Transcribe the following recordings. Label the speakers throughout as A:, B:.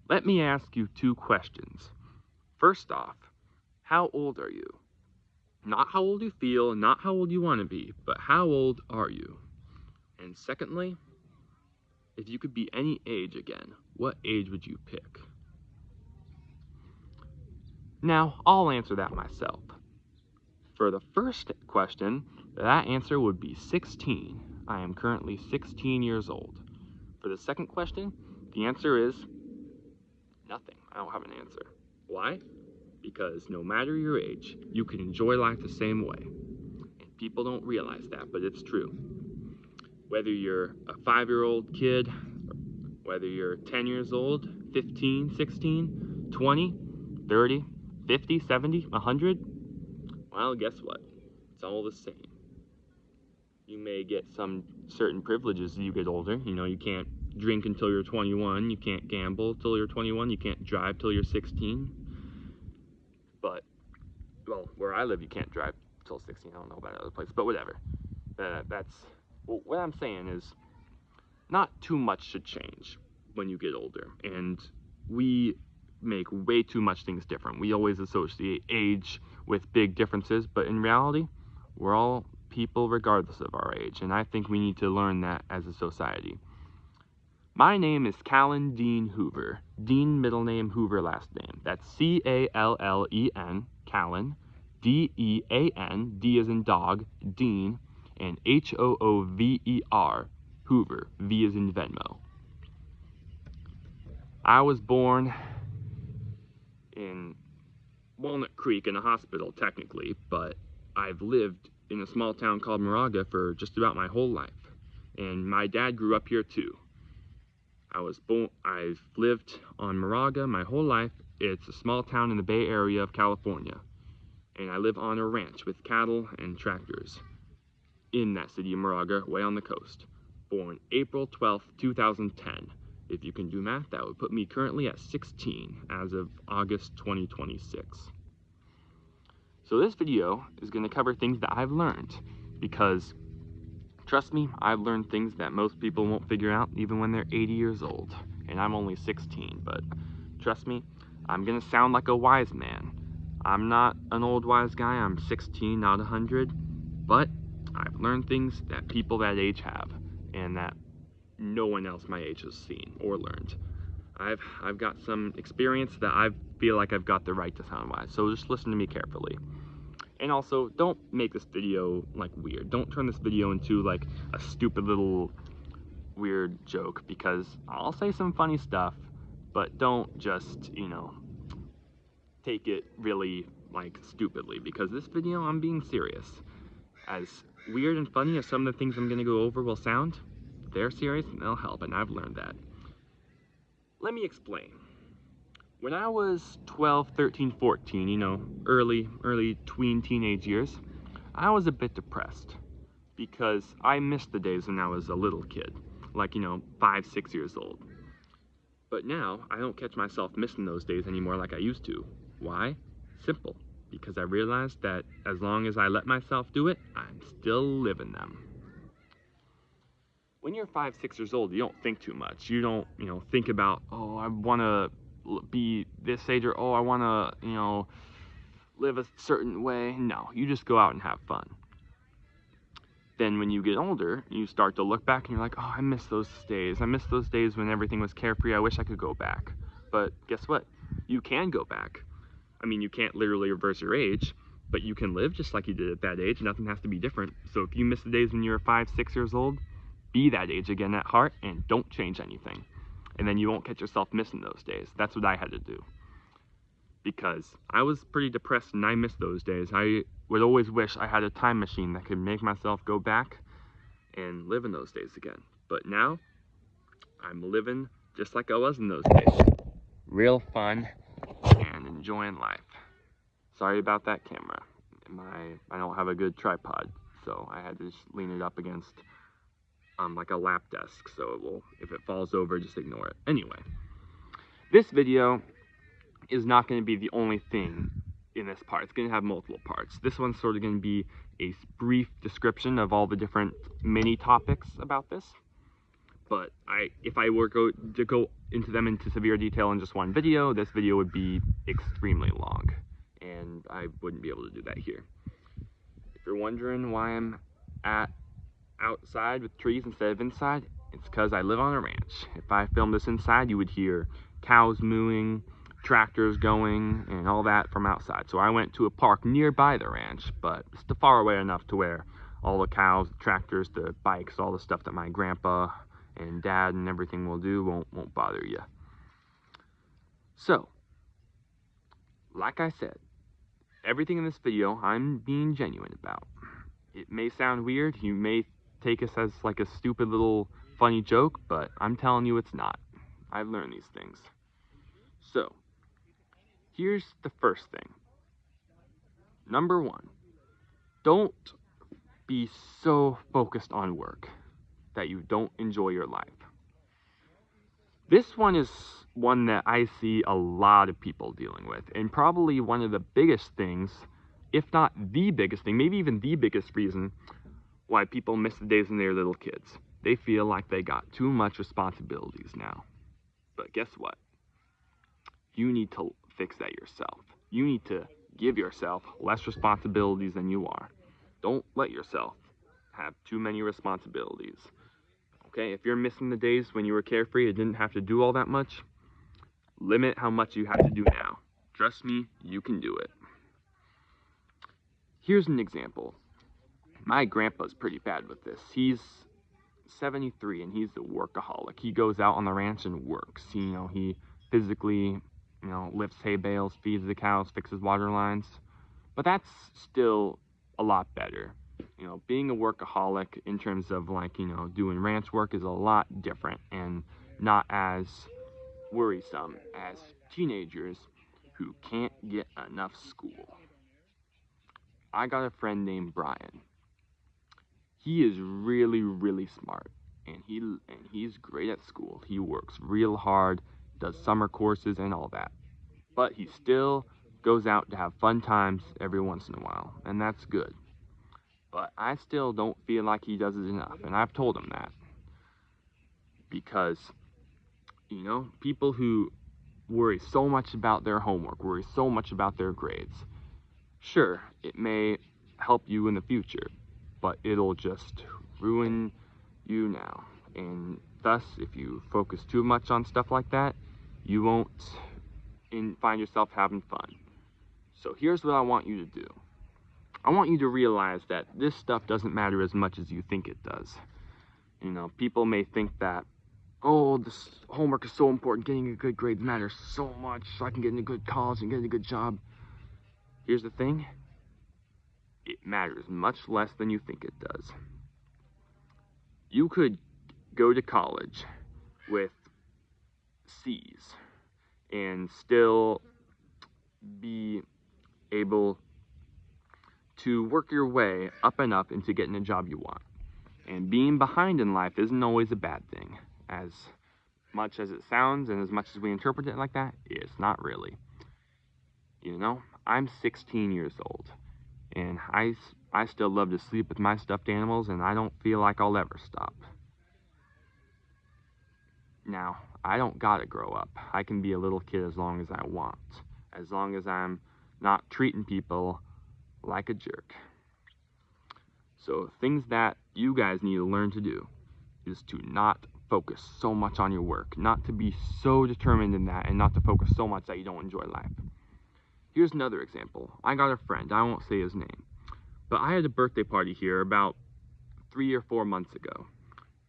A: Let me ask you two questions. First off, how old are you? Not how old you feel, not how old you want to be, but how old are you? And secondly, if you could be any age again, what age would you pick? Now, I'll answer that myself. For the first question, that answer would be 16. I am currently 16 years old. For the second question, the answer is nothing. I don't have an answer. Why? Because no matter your age, you can enjoy life the same way. And people don't realize that, but it's true. Whether you're a 5-year-old kid, whether you're 10 years old, 15, 16, 20, 30, 50, 70, 100, well, guess what? It's all the same. You may get some certain privileges as you get older. You know, you can't drink until you're 21, you can't gamble until you're 21, you can't drive till you're 16. But, well, where I live, you can't drive till 16. I don't know about other places, but whatever. What I'm saying is, not too much should change when you get older, and we make way too much things different. We always associate age with big differences, but in reality, we're all people regardless of our age, and I think we need to learn that as a society. My name is Callen Dean Hoover. Dean, middle name, Hoover, last name. That's C-A-L-L-E-N, Callen, D-E-A-N, D as in dog, Dean, and H-O-O-V-E-R, Hoover, V as in Venmo. I was born in Walnut Creek in a hospital, technically, but I've lived in a small town called Moraga for just about my whole life. And my dad grew up here too. I've lived on Moraga my whole life. It's a small town in the Bay Area of California. And I live on a ranch with cattle and tractors in that city of Moraga, way on the coast. Born April 12th, 2010. If you can do math, that would put me currently at 16 as of August 2026. So this video is going to cover things that I've learned, because trust me, I've learned things that most people won't figure out even when they're 80 years old. And I'm only 16, but trust me, I'm going to sound like a wise man. I'm not an old wise guy, I'm 16, not 100, but I've learned things that people that age have, and that no one else my age has seen or learned. I've got some experience that I feel like I've got the right to sound wise, so just listen to me carefully. And also, don't make this video like weird. Don't turn this video into like a stupid little weird joke, because I'll say some funny stuff, but don't just, you know, take it really like stupidly, because this video, I'm being serious. As weird and funny as some of the things I'm gonna go over will sound, they're serious and they'll help, and I've learned that. Let me explain. When I was 12, 13, 14, you know, early tween teenage years, I was a bit depressed, because I missed the days when I was a little kid, like, you know, 5, 6 years old. But now, I don't catch myself missing those days anymore like I used to. Why? Simple. Because I realized that as long as I let myself do it, I'm still living them. When you're 5, 6 years old, you don't think too much. You don't, you know, think about, oh, I want to be this age, or oh, I want to, you know, live a certain way. No, you just go out and have fun. Then when you get older, you start to look back and you're like, oh, I miss those days. I miss those days when everything was carefree. I wish I could go back. But guess what? You can go back. I mean, you can't literally reverse your age, but you can live just like you did at that age. Nothing has to be different. So if you miss the days when you were 5, 6 years old, be that age again at heart and don't change anything. And then you won't catch yourself missing those days. That's what I had to do. Because I was pretty depressed and I missed those days. I would always wish I had a time machine that could make myself go back and live in those days again. But now, I'm living just like I was in those days. Real fun and enjoying life. Sorry about that camera. I don't have a good tripod, so I had to just lean it up against like a lap desk, so if it falls over, just ignore it. Anyway, this video is not going to be the only thing in this part. It's going to have multiple parts. This one's sort of going to be a brief description of all the different mini topics about this. But if I were to go into them into severe detail in just one video, this video would be extremely long, and I wouldn't be able to do that here. If you're wondering why I'm outside with trees instead of inside, it's because I live on a ranch. If I filmed this inside, you would hear cows mooing, tractors going, and all that from outside. So I went to a park nearby the ranch, but it's far away enough to where all the cows, the tractors, the bikes, all the stuff that my grandpa and dad and everything will do won't bother you. So, like I said, everything in this video I'm being genuine about. It may sound weird, you may take us as like a stupid little funny joke, but I'm telling you it's not. I've learned these things. So, here's the first thing. Number one, don't be so focused on work that you don't enjoy your life. This one is one that I see a lot of people dealing with, and probably one of the biggest things, if not the biggest thing, maybe even the biggest reason why people miss the days when they're little kids. They feel like they got too much responsibilities now. But guess what? You need to fix that yourself. You need to give yourself less responsibilities than you are. Don't let yourself have too many responsibilities. Okay, if you're missing the days when you were carefree and didn't have to do all that much, limit how much you have to do now. Trust me, you can do it. Here's an example. My grandpa's pretty bad with this. He's 73 and he's a workaholic. He goes out on the ranch and works. He physically, lifts hay bales, feeds the cows, fixes water lines. But that's still a lot better. Being a workaholic in terms of doing ranch work is a lot different and not as worrisome as teenagers who can't get enough school. I got a friend named Brian. He is really, really smart, and he's great at school. He works real hard, does summer courses and all that. But he still goes out to have fun times every once in a while, and that's good. But I still don't feel like he does it enough, and I've told him that. Because, people who worry so much about their homework, worry so much about their grades, sure, it may help you in the future, but it'll just ruin you now. And thus, if you focus too much on stuff like that, you won't find yourself having fun. So here's what I want you to do. I want you to realize that this stuff doesn't matter as much as you think it does. People may think that, oh, this homework is so important, getting a good grade matters so much, so I can get into a good college and get a good job. Here's the thing. It matters much less than you think it does. You could go to college with C's and still be able to work your way up and up into getting a job you want. And being behind in life isn't always a bad thing. As much as it sounds and as much as we interpret it like that, it's not really. I'm 16 years old, and I still love to sleep with my stuffed animals, and I don't feel like I'll ever stop. Now, I don't gotta grow up. I can be a little kid as long as I want, as long as I'm not treating people like a jerk. So things that you guys need to learn to do is to not focus so much on your work, not to be so determined in that, and not to focus so much that you don't enjoy life. Here's another example. I got a friend, I won't say his name, but I had a birthday party here about 3 or 4 months ago.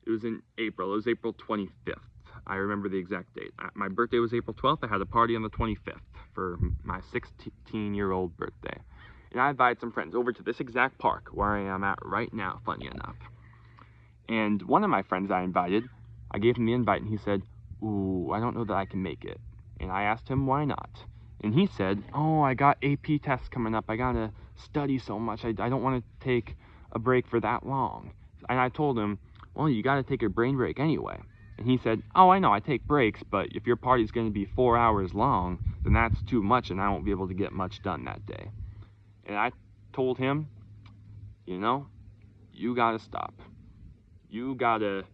A: It was in April. It was April 25th. I remember the exact date. My birthday was April 12th. I had a party on the 25th for my 16-year-old birthday. And I invited some friends over to this exact park where I am at right now, funny enough. And one of my friends I invited, I gave him the invite, and he said, ooh, I don't know that I can make it. And I asked him why not. And he said, oh, I got AP tests coming up. I gotta study so much. I don't want to take a break for that long. And I told him, well, you gotta take a brain break anyway. And he said, oh, I know, I take breaks, but if your party's gonna be 4 hours long, then that's too much, and I won't be able to get much done that day. And I told him, you gotta stop. You gotta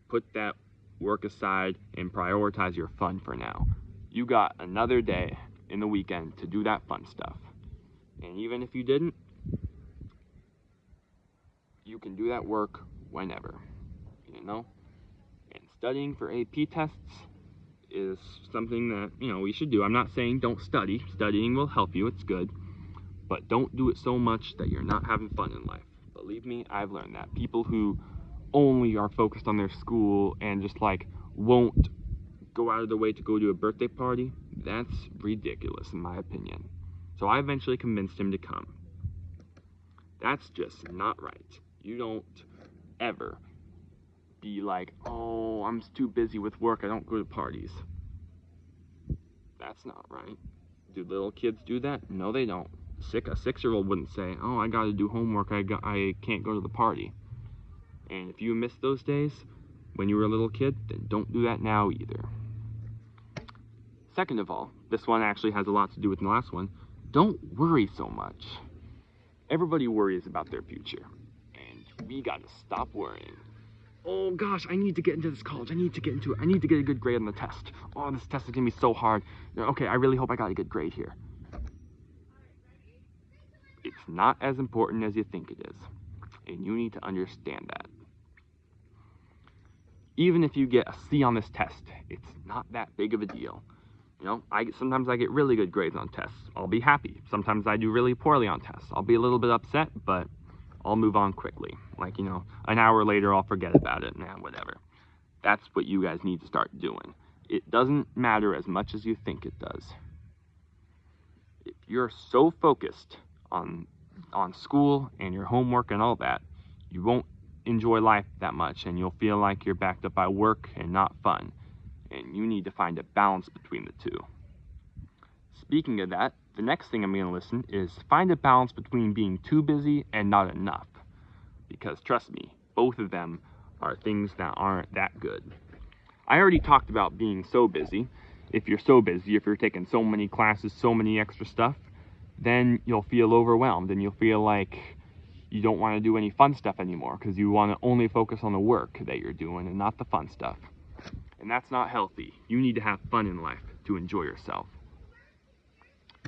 A: put that work aside and prioritize your fun for now. You got another day in the weekend to do that fun stuff. And even if you didn't, you can do that work whenever, you know? And studying for AP tests is something that, we should do. I'm not saying don't study. Studying will help you, it's good. But don't do it so much that you're not having fun in life. Believe me, I've learned that. People who only are focused on their school and just won't go out of their way to go to a birthday party, that's ridiculous in my opinion. So I eventually convinced him to come. That's just not right. You don't ever be like, oh, I'm too busy with work, I don't go to parties. That's not right. Do little kids do that? No, they don't. A 6-year-old wouldn't say, oh, I gotta do homework, I can't go to the party. And if you miss those days when you were a little kid, then don't do that now either. Second of all, this one actually has a lot to do with the last one. Don't worry so much. Everybody worries about their future, and we gotta stop worrying. Oh gosh, I need to get into this college, I need to get into it, I need to get a good grade on the test. Oh, this test is gonna be so hard. Okay, I really hope I got a good grade here. It's not as important as you think it is, and you need to understand that. Even if you get a C on this test, it's not that big of a deal. Sometimes I get really good grades on tests. I'll be happy. Sometimes I do really poorly on tests. I'll be a little bit upset, but I'll move on quickly. An hour later, I'll forget about it. Whatever. That's what you guys need to start doing. It doesn't matter as much as you think it does. If you're so focused on school and your homework and all that, you won't enjoy life that much, and you'll feel like you're backed up by work and not fun. And you need to find a balance between the two. Speaking of that, the next thing I'm going to listen is find a balance between being too busy and not enough. Because trust me, both of them are things that aren't that good. I already talked about being so busy. If you're so busy, if you're taking so many classes, so many extra stuff, then you'll feel overwhelmed and you'll feel like you don't want to do any fun stuff anymore because you want to only focus on the work that you're doing and not the fun stuff. And that's not healthy. You need to have fun in life to enjoy yourself.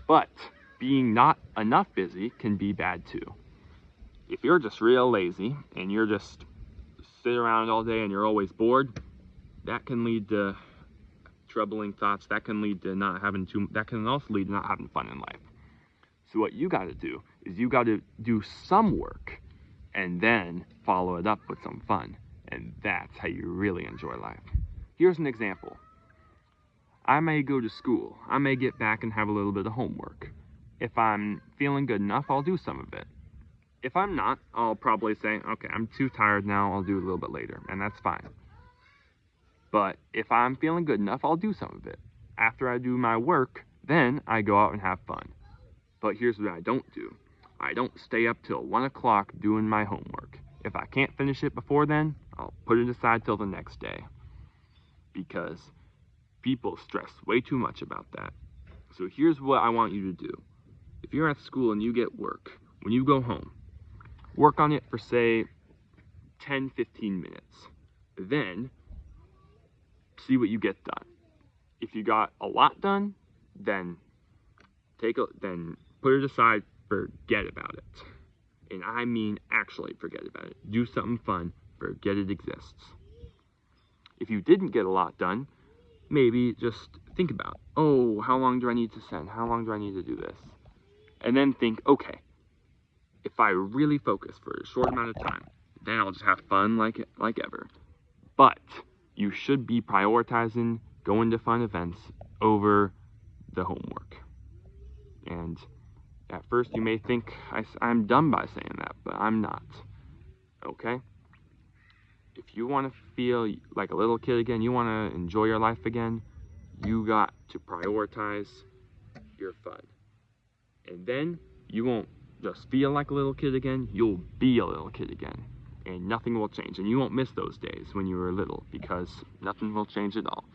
A: But being not enough busy can be bad too. If you're just real lazy and you're just sit around all day and you're always bored, that can lead to troubling thoughts. That can lead to that can also lead to not having fun in life. So what you got to do is you got to do some work and then follow it up with some fun. And that's how you really enjoy life. Here's an example. I may go to school. I may get back and have a little bit of homework. If I'm feeling good enough, I'll do some of it. If I'm not, I'll probably say, okay, I'm too tired now, I'll do it a little bit later, and that's fine. But if I'm feeling good enough, I'll do some of it. After I do my work, then I go out and have fun. But here's what I don't do. I don't stay up till 1 o'clock doing my homework. If I can't finish it before then, I'll put it aside till the next day. Because people stress way too much about that. So here's what I want you to do. If you're at school and you get work, when you go home, work on it for say 10-15 minutes. Then see what you get done. If you got a lot done, then put it aside, forget about it. And I mean actually forget about it. Do something fun, forget it exists. If you didn't get a lot done, maybe just think about, oh, how long do I need to send? How long do I need to do this? And then think, okay, if I really focus for a short amount of time, then I'll just have fun like ever. But you should be prioritizing going to fun events over the homework. And at first you may think I'm dumb by saying that, but I'm not. Okay? If you want to feel like a little kid again, you want to enjoy your life again, you got to prioritize your fun. And then you won't just feel like a little kid again, you'll be a little kid again. And nothing will change. And you won't miss those days when you were little because nothing will change at all.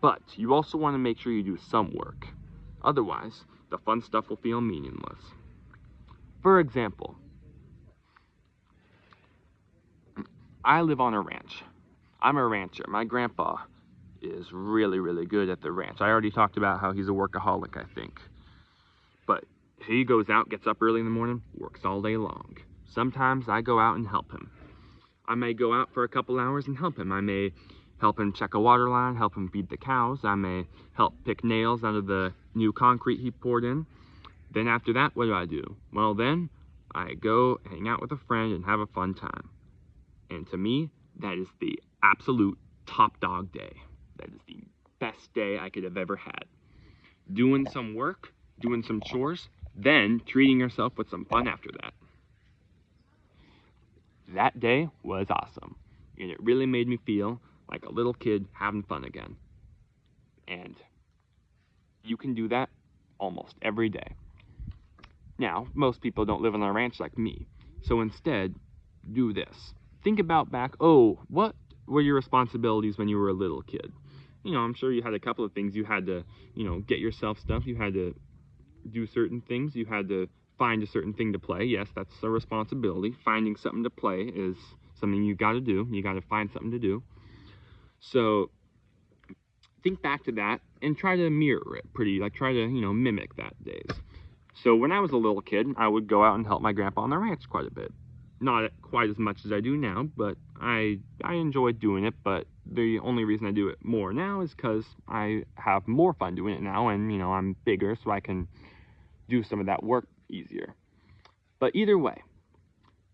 A: But you also want to make sure you do some work. Otherwise, the fun stuff will feel meaningless. For example, I live on a ranch. I'm a rancher. My grandpa is really, really good at the ranch. I already talked about how he's a workaholic, I think. But he goes out, gets up early in the morning, works all day long. Sometimes I go out and help him. I may go out for a couple hours and help him. I may help him check a water line, help him feed the cows. I may help pick nails out of the new concrete he poured in. Then after that, what do? Well, then I go hang out with a friend and have a fun time. And to me, that is the absolute top dog day. That is the best day I could have ever had. Doing some work, doing some chores, then treating yourself with some fun after that. That day was awesome, and it really made me feel like a little kid having fun again. And you can do that almost every day. Now, most people don't live on a ranch like me, so instead, do this. Think about back, what were your responsibilities when you were a little kid? I'm sure you had a couple of things. You had to, get yourself stuff. You had to do certain things. You had to find a certain thing to play. Yes, that's a responsibility. Finding something to play is something you got to do. You got to find something to do. So think back to that and try to mirror it try to, mimic that days. So when I was a little kid, I would go out and help my grandpa on the ranch quite a bit. Not quite as much as I do now, but I enjoyed doing it. But the only reason I do it more now is because I have more fun doing it now, and I'm bigger, so I can do some of that work easier. But either way,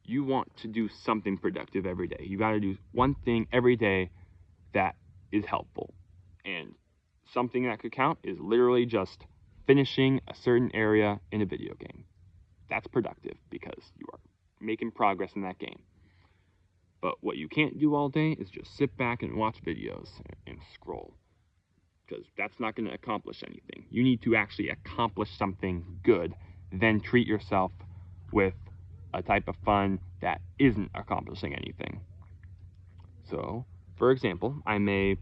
A: you want to do something productive every day. You got to do one thing every day that is helpful. And something that could count is literally just finishing a certain area in a video game. That's productive because you are making progress in that game. But what you can't do all day is just sit back and watch videos and scroll, because that's not going to accomplish anything. You need to actually accomplish something good, then treat yourself with a type of fun that isn't accomplishing anything. So, for example, I may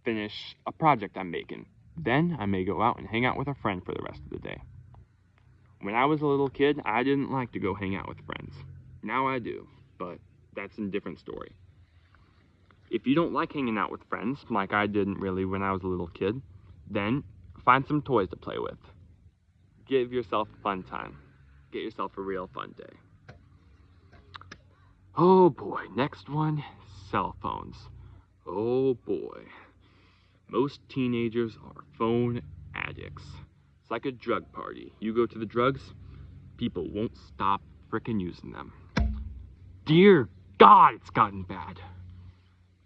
A: finish a project I'm making. Then I may go out and hang out with a friend for the rest of the day. When I was a little kid, I didn't like to go hang out with friends. Now I do, but that's a different story. If you don't like hanging out with friends, like I didn't really when I was a little kid, then find some toys to play with. Give yourself a fun time. Get yourself a real fun day. Oh boy, next one, cell phones. Oh boy. Most teenagers are phone addicts. It's like a drug party. You go to the drugs, people won't stop frickin' using them. Dear God, it's gotten bad.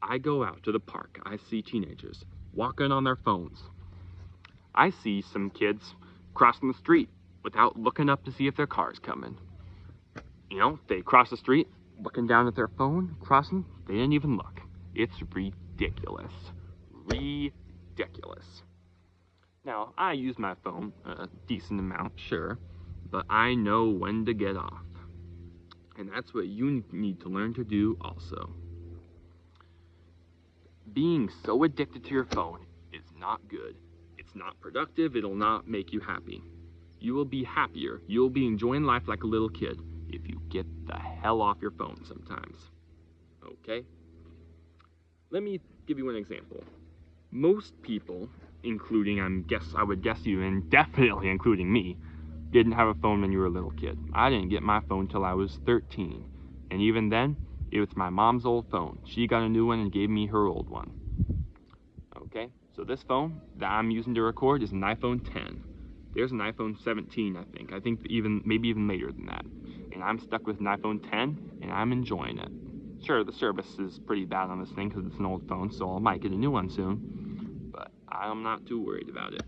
A: I go out to the park. I see teenagers walking on their phones. I see some kids crossing the street without looking up to see if their car's coming. They cross the street, looking down at their phone, crossing, they didn't even look. It's ridiculous. Ridiculous. Now, I use my phone a decent amount, sure, but I know when to get off. And that's what you need to learn to do also. Being so addicted to your phone is not good. It's not productive. It'll not make you happy. You will be happier. You'll be enjoying life like a little kid if you get the hell off your phone sometimes. Okay? Let me give you an example. Most people, including I would guess you, and definitely including me, didn't have a phone when you were a little kid. I didn't get my phone till I was 13. And even then, it was my mom's old phone. She got a new one and gave me her old one. Okay, so this phone that I'm using to record is an iPhone 10. There's an iPhone 17, I think. I think maybe even later than that. And I'm stuck with an iPhone 10, and I'm enjoying it. Sure, the service is pretty bad on this thing because it's an old phone, so I might get a new one soon. But I'm not too worried about it.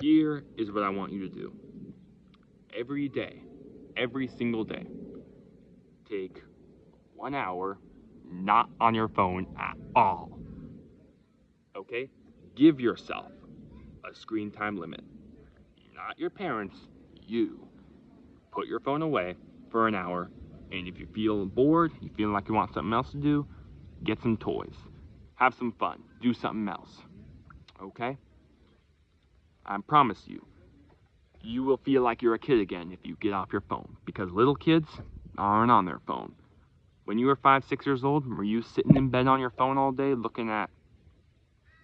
A: Here is what I want you to do. Every day, every single day, take 1 hour not on your phone at all. Okay? Give yourself a screen time limit. Not your parents, you. Put your phone away for an hour, and if you feel bored, you feel like you want something else to do, get some toys. Have some fun. Do something else. Okay? I promise you, you will feel like you're a kid again if you get off your phone, because little kids aren't on their phone. When you were 5, 6 years old, were you sitting in bed on your phone all day looking at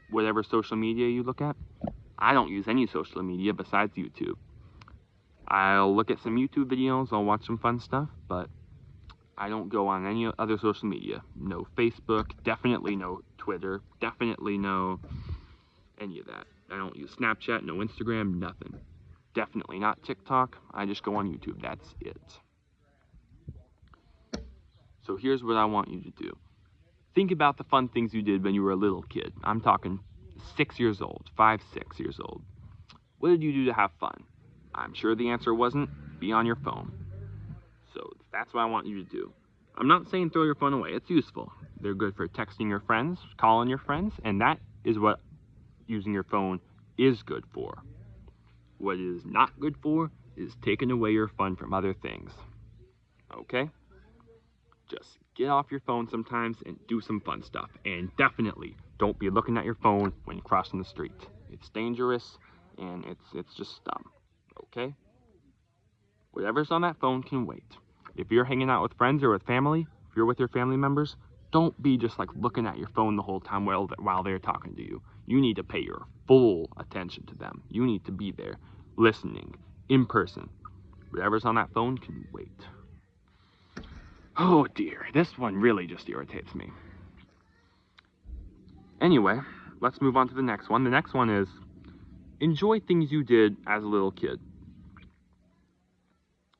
A: whatever social media you look at? I don't use any social media besides YouTube. I'll look at some YouTube videos, I'll watch some fun stuff, but I don't go on any other social media. No Facebook, definitely no Twitter, definitely no any of that. I don't use Snapchat, no Instagram, nothing. Definitely not TikTok. I just go on YouTube, that's it. So here's what I want you to do. Think about the fun things you did when you were a little kid. I'm talking 6 years old, 5, 6 years old. What did you do to have fun? I'm sure the answer wasn't be on your phone. So that's what I want you to do. I'm not saying throw your phone away. It's useful. They're good for texting your friends, calling your friends, and that is what using your phone is good for. What it is not good for is taking away your fun from other things. Okay? Just get off your phone sometimes and do some fun stuff. And definitely don't be looking at your phone when you're crossing the street. It's dangerous and it's just dumb. Okay? Whatever's on that phone can wait. If you're hanging out with friends or with family, if you're with your family members, don't be just like looking at your phone the whole time while they're talking to you. You need to pay your full attention to them. You need to be there, listening, in person. Whatever's on that phone can wait. Oh dear, this one really just irritates me. Anyway, let's move on to the next one. The next one is, enjoy things you did as a little kid.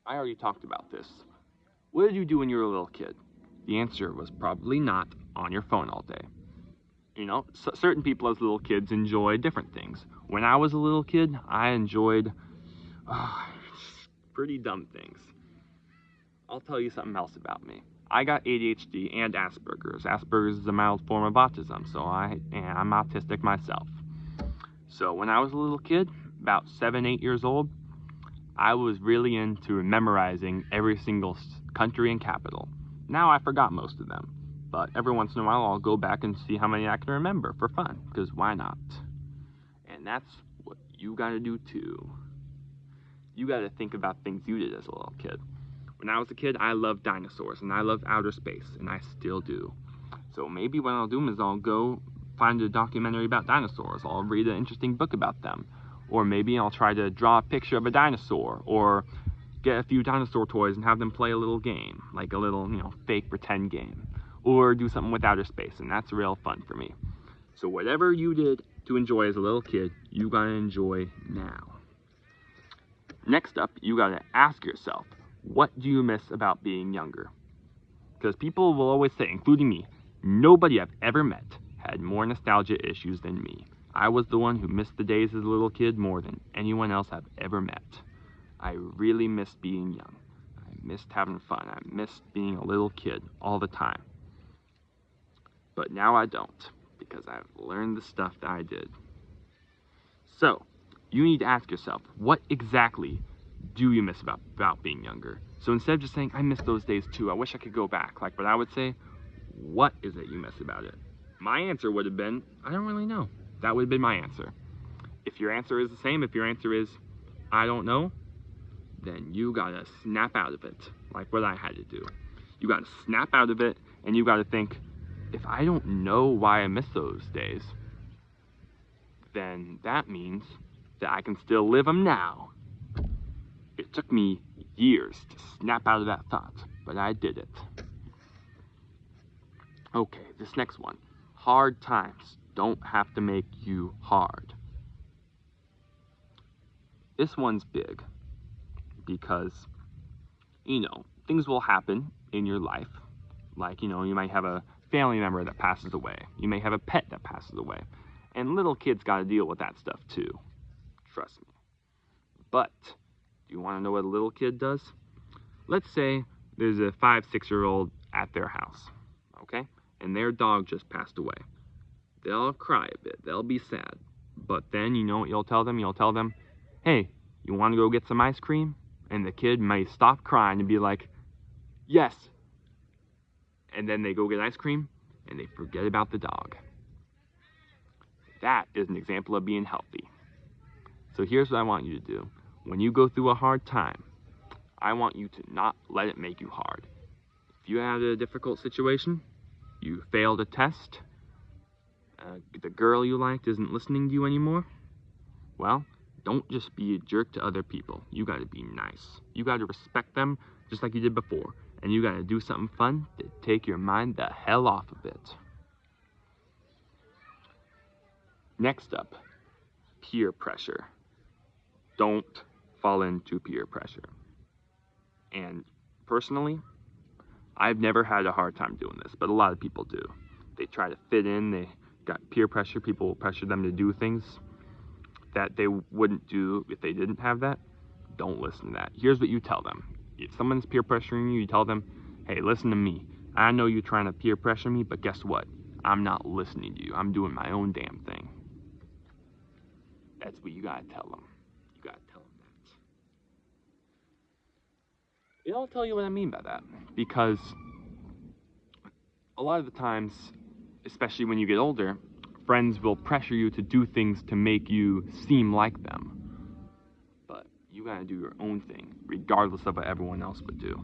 A: I already talked about this. What did you do when you were a little kid? The answer was probably not on your phone all day. You know, certain people as little kids enjoy different things. When I was a little kid, I enjoyed pretty dumb things. I'll tell you something else about me. I got ADHD and Asperger's. Asperger's is a mild form of autism, so I'm autistic myself. So when I was a little kid, about 7, 8 years old, I was really into memorizing every single country and capital. Now I forgot most of them, but every once in a while I'll go back and see how many I can remember for fun, because why not? And that's what you gotta do too. You gotta think about things you did as a little kid. When I was a kid, I loved dinosaurs, and I loved outer space, and I still do. So maybe what I'll do is I'll go find a documentary about dinosaurs. I'll read an interesting book about them. Or maybe I'll try to draw a picture of a dinosaur, or get a few dinosaur toys and have them play a little game, like a little, fake pretend game. Or do something with outer space, and that's real fun for me. So whatever you did to enjoy as a little kid, you gotta enjoy now. Next up, you gotta ask yourself, what do you miss about being younger? Because people will always say, including me, nobody I've ever met had more nostalgia issues than me. I was the one who missed the days as a little kid more than anyone else I've ever met. I really missed being young. I missed having fun. I missed being a little kid all the time. But now I don't, because I've learned the stuff that I did. So, you need to ask yourself, what exactly do you miss about being younger? So instead of just saying, I miss those days too, I wish I could go back, like what I would say, what is it you miss about it? My answer would have been, I don't really know. That would have been my answer. If your answer is the same, if your answer is, I don't know, then you gotta snap out of it, like what I had to do. You gotta snap out of it, and you gotta think, if I don't know why I miss those days, then that means that I can still live them now. It took me years to snap out of that thought, but I did it. Okay, this next one. Hard times don't have to make you hard. This one's big because, things will happen in your life. Like, you might have a family member that passes away. You may have a pet that passes away. And little kids got to deal with that stuff too. Trust me. But, do you want to know what a little kid does? Let's say there's a 5, 6-year-old at their house, okay? And their dog just passed away. They'll cry a bit. They'll be sad. But then, you know what you'll tell them? You'll tell them, hey, you want to go get some ice cream? And the kid may stop crying and be like, yes. And then they go get ice cream, and they forget about the dog. That is an example of being healthy. So here's what I want you to do. When you go through a hard time, I want you to not let it make you hard. If you had a difficult situation, you failed a test, the girl you liked isn't listening to you anymore, well, don't just be a jerk to other people. You gotta be nice. You gotta respect them just like you did before. And you gotta do something fun to take your mind the hell off of it. Next up, peer pressure. Don't fall into peer pressure. And personally, I've never had a hard time doing this, but a lot of people do. They try to fit in, they got peer pressure, people will pressure them to do things that they wouldn't do if they didn't have that. Don't listen to that. Here's what you tell them. If someone's peer pressuring you, you tell them, hey, listen to me. I know you're trying to peer pressure me, but guess what? I'm not listening to you. I'm doing my own damn thing. That's what you gotta tell them. You gotta tell them that. I'll tell you what I mean by that. Because a lot of the times, especially when you get older, friends will pressure you to do things to make you seem like them. But you gotta do your own thing, regardless of what everyone else would do.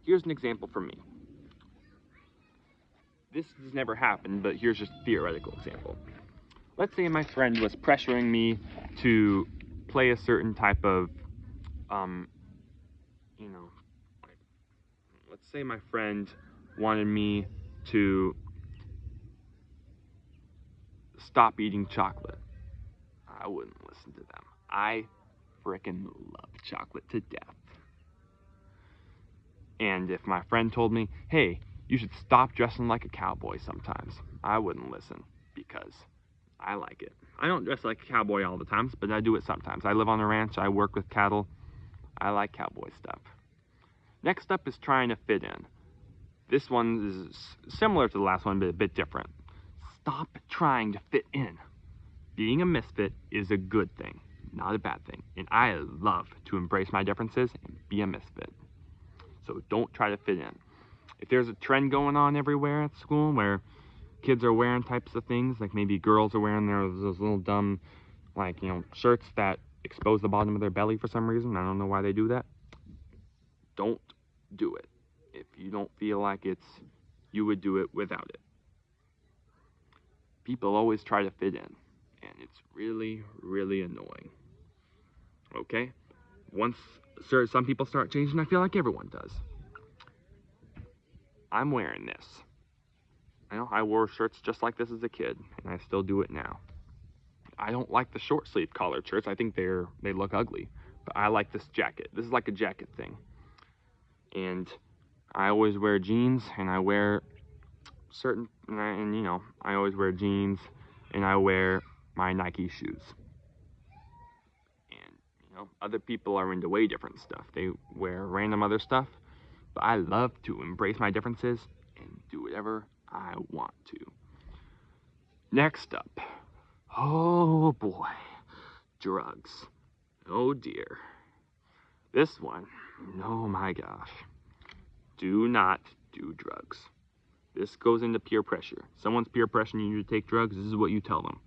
A: Here's an example for me. This has never happened, but here's just a theoretical example. Let's say my friend was pressuring me to play a certain type of, let's say my friend wanted me to stop eating chocolate. I wouldn't listen to them. I frickin' love chocolate to death. And if my friend told me, hey, you should stop dressing like a cowboy sometimes, I wouldn't listen because I like it. I don't dress like a cowboy all the time, but I do it sometimes. I live on a ranch, I work with cattle, I like cowboy stuff. Next up is trying to fit in. This one is similar to the last one, but a bit different. Stop trying to fit in. Being a misfit is a good thing, not a bad thing. And I love to embrace my differences and be a misfit. So don't try to fit in. If there's a trend going on everywhere at school where kids are wearing types of things, like maybe girls are wearing those little dumb, shirts that expose the bottom of their belly for some reason. I don't know why they do that. Don't do it. If you don't feel like you would do it without it. People always try to fit in, and it's really, really annoying. Okay? Once some people start changing, I feel like everyone does. I'm wearing this. I wore shirts just like this as a kid, and I still do it now. I don't like the short sleeve collared shirts. I think they look ugly, but I like this jacket. This is like a jacket thing. And I always wear jeans, and I wear I always wear jeans, and I wear my Nike shoes. And, other people are into way different stuff. They wear random other stuff, but I love to embrace my differences and do whatever I want to. Next up, oh boy, drugs. Oh dear. This one, oh my gosh. Do not do drugs. This goes into peer pressure. Someone's peer pressuring you to take drugs, this is what you tell them.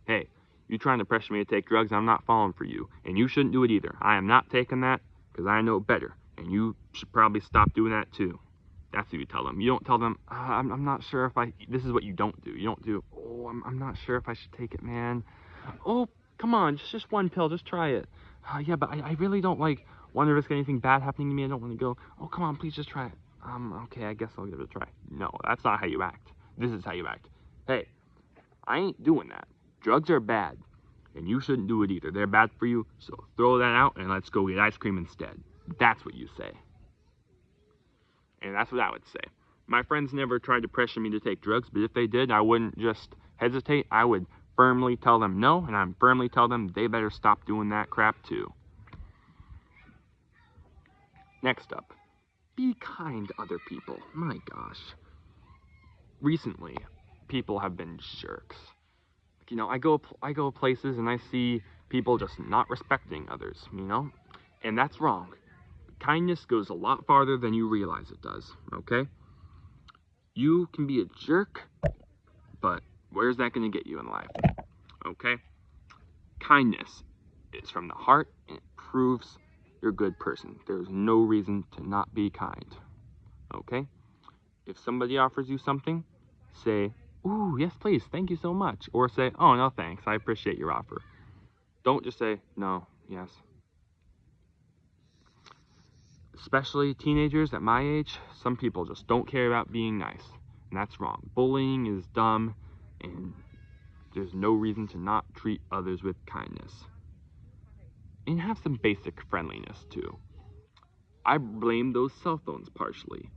A: Hey, you trying to pressure me to take drugs, I'm not falling for you. And you shouldn't do it either. I am not taking that because I know better. And you should probably stop doing that too. That's what you tell them. You don't tell them, I'm not sure if this is what you don't do. You don't do, I'm not sure if I should take it, man. Oh, come on, just one pill, just try it. Yeah, but I really don't want to risk anything bad happening to me. I don't want to go, oh, come on, please just try it. Okay, I guess I'll give it a try. No, that's not how you act. This is how you act. Hey, I ain't doing that. Drugs are bad, and you shouldn't do it either. They're bad for you, so throw that out and let's go get ice cream instead. That's what you say. And that's what I would say. My friends never tried to pressure me to take drugs, but if they did, I wouldn't just hesitate. I would firmly tell them no, and I'd firmly tell them they better stop doing that crap too. Next up, be kind to other people. My gosh. Recently, people have been jerks. I go places and I see people just not respecting others, And that's wrong. Kindness goes a lot farther than you realize it does, okay? You can be a jerk, but where's that going to get you in life? Okay? Kindness is from the heart, and it proves you're a good person. There's no reason to not be kind. Okay? If somebody offers you something, say, "Ooh, yes, please, thank you so much." Or say, "Oh, no, thanks, I appreciate your offer." Don't just say, "No, yes." Especially teenagers at my age, some people just don't care about being nice. And that's wrong. Bullying is dumb, and there's no reason to not treat others with kindness. And have some basic friendliness too. I blame those cell phones partially.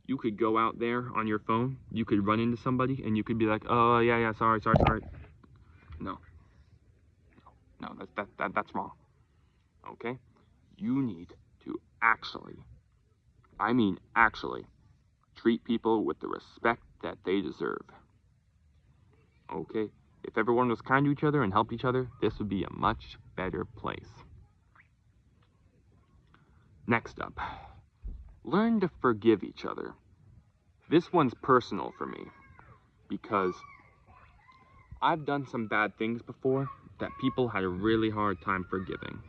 A: You could go out there on your phone, you could run into somebody, and you could be like, "Oh, yeah, sorry. No, no, that's wrong. Okay? You need to actually, I mean actually, treat people with the respect that they deserve. Okay? If everyone was kind to each other and helped each other, this would be a much better place. Next up, learn to forgive each other. This one's personal for me because I've done some bad things before that people had a really hard time forgiving.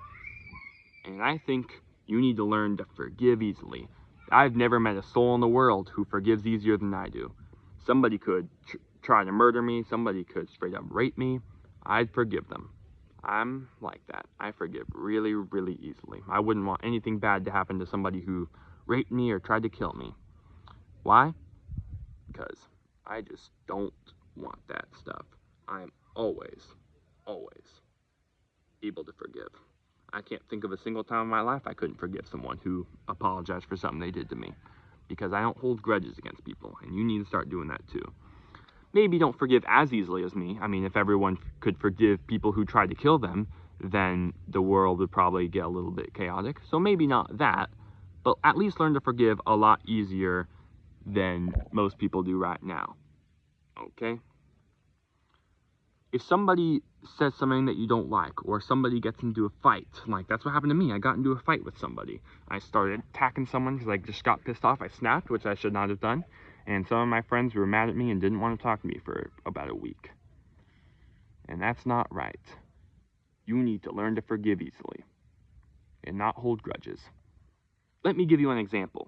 A: And I think you need to learn to forgive easily. I've never met a soul in the world who forgives easier than I do. Somebody could try to murder me, somebody could straight up rape me, I'd forgive them. I'm like that. I forgive really, really easily. I wouldn't want anything bad to happen to somebody who raped me or tried to kill me. Why? Because I just don't want that stuff. I'm always able to forgive. I can't think of a single time in my life I couldn't forgive someone who apologized for something they did to me. Because I don't hold grudges against people, and you need to start doing that too. Maybe don't forgive as easily as me. I mean, if everyone could forgive people who tried to kill them, then the world would probably get a little bit chaotic. So maybe not that, but at least learn to forgive a lot easier than most people do right now. Okay? If somebody says something that you don't like, or somebody gets into a fight, like that's what happened to me. I got into a fight with somebody. I started attacking someone because I just got pissed off. I snapped, which I should not have done. And some of my friends were mad at me and didn't want to talk to me for about a week. And that's not right. You need to learn to forgive easily and not hold grudges. Let me give you an example.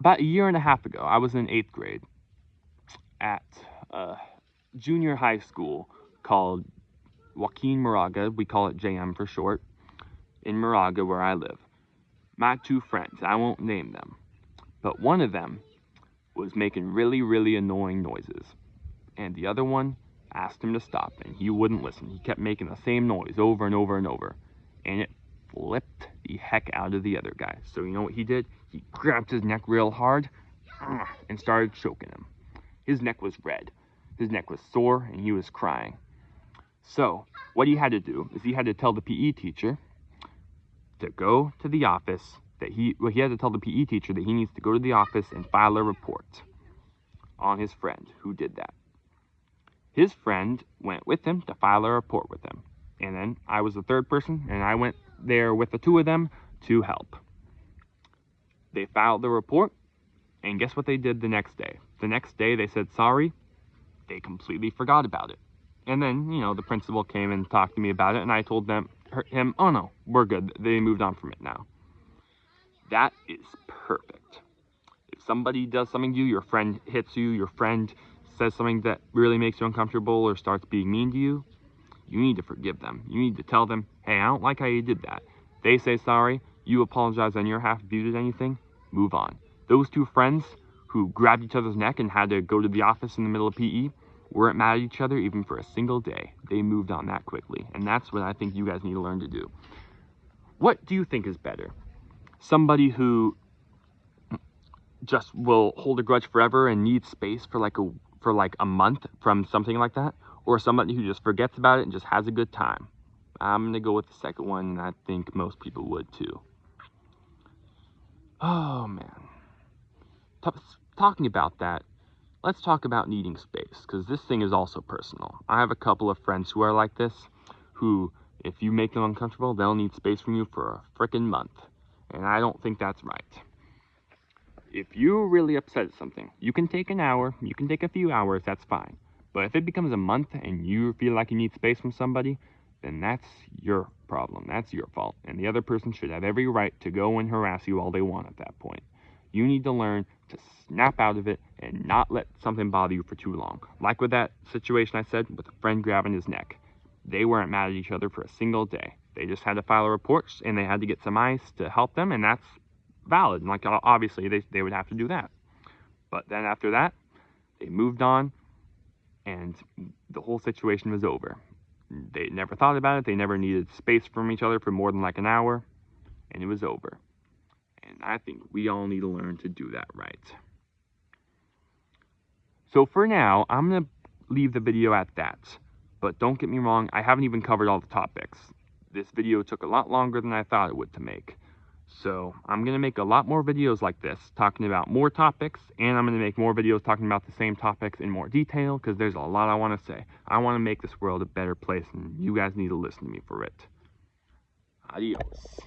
A: About a year and a half ago, I was in 8th grade at junior high school called Joaquin Moraga, we call it JM for short, in Moraga where I live. My two friends, I won't name them, but one of them was making really, really annoying noises, and the other one asked him to stop, and he wouldn't listen. He kept making the same noise over and over and over, and it flipped the heck out of the other guy. So you know what he did? He grabbed his neck real hard and started choking him. His neck was red, his neck was sore, and he was crying. So what he had to do is he had to tell the PE teacher to go to the office, he had to tell the PE teacher that he needs to go to the office and file a report on his friend who did that. His friend went with him to file a report with him. And then I was the third person, and I went there with the two of them to help. They filed the report, and guess what they did the next day? The next day they said sorry. They completely forgot about it. And then, you know, the principal came and talked to me about it, and I told him, oh no, we're good. They moved on from it now. That is perfect. If somebody does something to you, your friend hits you, your friend says something that really makes you uncomfortable or starts being mean to you, you need to forgive them. You need to tell them, hey, I don't like how you did that. They say sorry, you apologize on your half if you did anything, move on. Those two friends who grabbed each other's neck and had to go to the office in the middle of PE weren't mad at each other even for a single day. They moved on that quickly, and that's what I think you guys need to learn to do. What do you think is better? Somebody who just will hold a grudge forever and needs space for like a month from something like that, or somebody who just forgets about it and just has a good time? I'm gonna go with the second one, and I think most people would too. Oh man. Talking about that, let's talk about needing space, because this thing is also personal. I have a couple of friends who are like this, who, if you make them uncomfortable, they'll need space from you for a frickin' month. And I don't think that's right. If you're really upset at something, you can take an hour, you can take a few hours, that's fine. But if it becomes a month and you feel like you need space from somebody, then that's your problem. That's your fault. And the other person should have every right to go and harass you all they want at that point. You need to learn to snap out of it and not let something bother you for too long. Like with that situation I said with a friend grabbing his neck. They weren't mad at each other for a single day. They just had to file a report and they had to get some ice to help them, and that's valid. And like, obviously they would have to do that. But then after that, they moved on and the whole situation was over. They never thought about it. They never needed space from each other for more than like an hour, and it was over. And I think we all need to learn to do that right. So for now, I'm going to leave the video at that. But don't get me wrong, I haven't even covered all the topics. This video took a lot longer than I thought it would to make. So I'm going to make a lot more videos like this, talking about more topics, and I'm going to make more videos talking about the same topics in more detail, because there's a lot I want to say. I want to make this world a better place, and you guys need to listen to me for it. Adios.